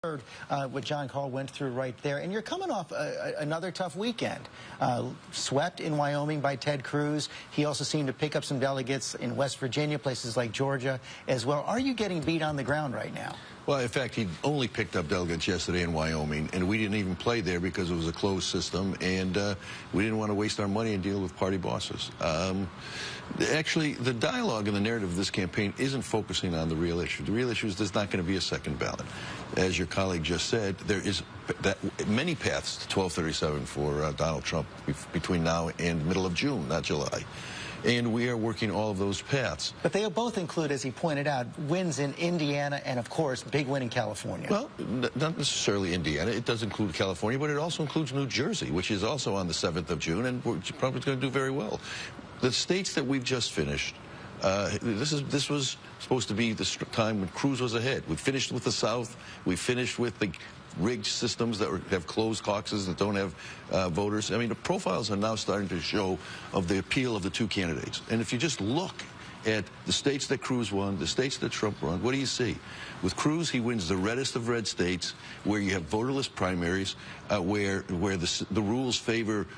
Heard what John Call went through right there, and you're coming off another tough weekend. Swept in Wyoming by Ted Cruz. He also seemed to pick up some delegates in West Virginia, places like Georgia as well. Are you getting beat on the ground right now? Well, in fact, he only picked up delegates yesterday in Wyoming, and we didn't even play there because it was a closed system, and we didn't want to waste our money and deal with party bosses. Actually, the dialogue and the narrative of this campaign isn't focusing on the real issue. The real issue is there's not going to be a second ballot. As your colleague just said, there is many paths to 1237 for Donald Trump between now and middle of June, not July. And we are working all of those paths. But they both include, as he pointed out, wins in Indiana and, of course, big win in California. Well, not necessarily Indiana. It does include California, but it also includes New Jersey, which is also on the 7th of June, and we're probably going to do very well. The states that we've just finished, this was supposed to be the time when Cruz was ahead. We finished with the South. We finished with the rigged systems that have closed caucuses that don't have voters. I mean, the profiles are now starting to show of the appeal of the two candidates. And if you just look at the states that Cruz won, the states that Trump won, what do you see? With Cruz, he wins the reddest of red states where you have voterless primaries, where the rules favor,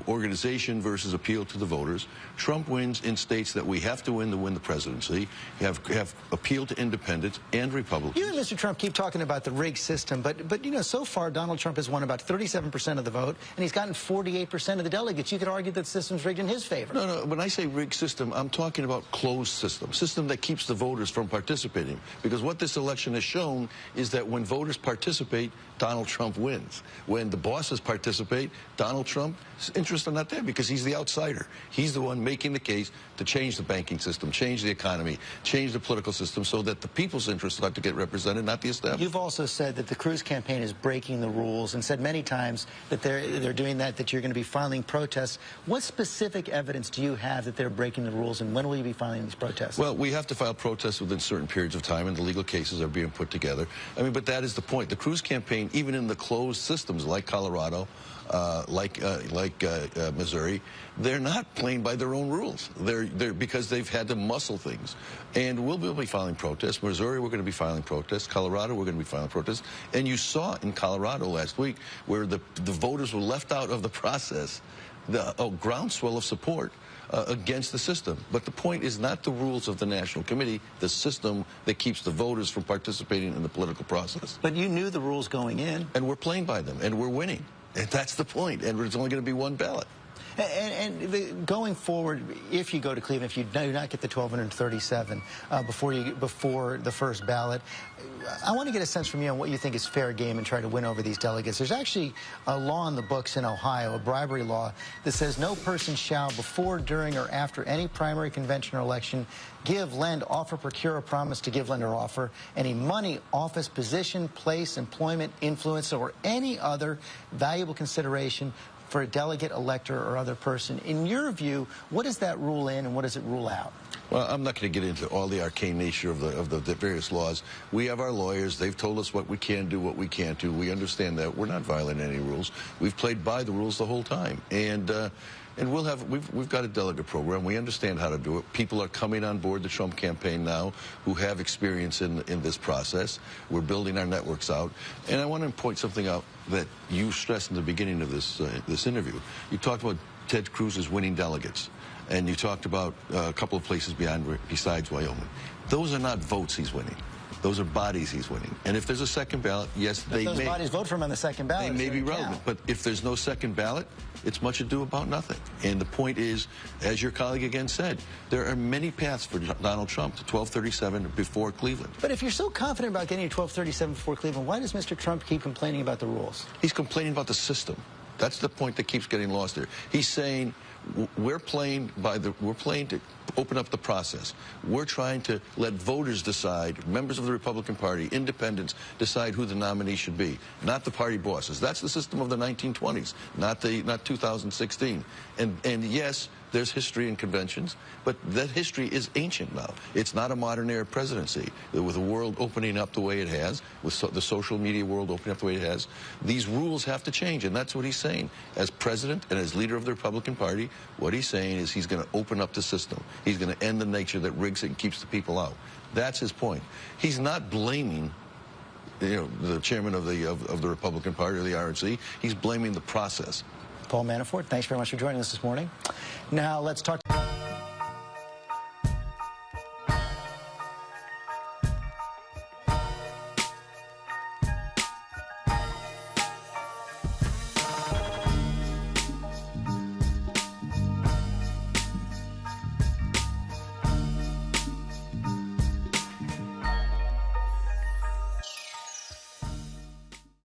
organization versus appeal to the voters. Trump wins in states that we have to win the presidency, have appeal to independents and Republicans. You and Mr. Trump keep talking about the rigged system, but so far Donald Trump has won about 37% of the vote, and he's gotten 48% of the delegates. You could argue that the system's rigged in his favor. No, when I say rigged system, I'm talking about closed system that keeps the voters from participating. Because what this election has shown is that when voters participate, Donald Trump wins. When the bosses participate, Donald Trump's interests are not there because he's the outsider. He's the one making the case to change the banking system, change the economy, change the political system so that the people's interests are to get represented, not the establishment. You've also said that the Cruz campaign is breaking the rules and said many times that they're doing that you're going to be filing protests. What specific evidence do you have that they're breaking the rules, and when will you be filing these protests? Well, we have to file protests within certain periods of time, and the legal cases are being put together. I mean, but that is the point. The Cruz campaign, even in the closed systems like Colorado, like Missouri, they're not playing by their own rules. They're because they've had to muscle things. And we'll be filing protests. Missouri, we're going to be filing protests. Colorado, we're going to be filing protests. And you saw in Colorado last week where the voters were left out of the process, a groundswell of support against the system. But the point is not the rules of the National Committee, the system that keeps the voters from participating in the political process. But you knew the rules going in. And we're playing by them, and we're winning. And that's the point. And there's only going to be one ballot. And going forward, if you go to Cleveland, if you do not get the 1,237 before the first ballot, I want to get a sense from you on what you think is fair game and try to win over these delegates. There's actually a law in the books in Ohio, a bribery law, that says no person shall, before, during, or after any primary, convention, or election, give, lend, offer, procure, or promise to give, lend, or offer any money, office, position, place, employment, influence, or any other valuable consideration for a delegate, elector, or other person. In your view, what does that rule in and what does it rule out? Well, I'm not going to get into all the arcane nature of the various laws. We have our lawyers. They've told us what we can do, what we can't do. We understand that. We're not violating any rules. We've played by the rules the whole time. And we've got a delegate program. We understand how to do it. People are coming on board the Trump campaign now who have experience in this process. We're building our networks out. And I want to point something out that you stressed in the beginning of this interview. You talked about Ted Cruz's winning delegates. And you talked about a couple of places besides Wyoming. Those are not votes he's winning. Those are bodies he's winning. And if there's a second ballot, yes, those bodies vote for him on the second ballot. They may be relevant. But if there's no second ballot, it's much ado about nothing. And the point is, as your colleague again said, there are many paths for Donald Trump to 1237 before Cleveland. But if you're so confident about getting to 1237 before Cleveland, why does Mr. Trump keep complaining about the rules? He's complaining about the system. That's the point that keeps getting lost there. He's saying we're playing to open up the process. We're trying to let voters decide, members of the Republican Party, independents, decide who the nominee should be, not the party bosses. That's the system of the 1920s, not 2016. And yes, there's history and conventions, but that history is ancient now. It's not a modern era presidency. With the world opening up the way it has, with the social media world opening up the way it has, these rules have to change, and that's what he's saying. As president and as leader of the Republican Party, what he's saying is he's going to open up the system. He's going to end the nature that rigs it and keeps the people out. That's his point. He's not blaming the chairman of the Republican Party, or the RNC. He's blaming the process. Paul Manafort, thanks very much for joining us this morning. Now let's talk.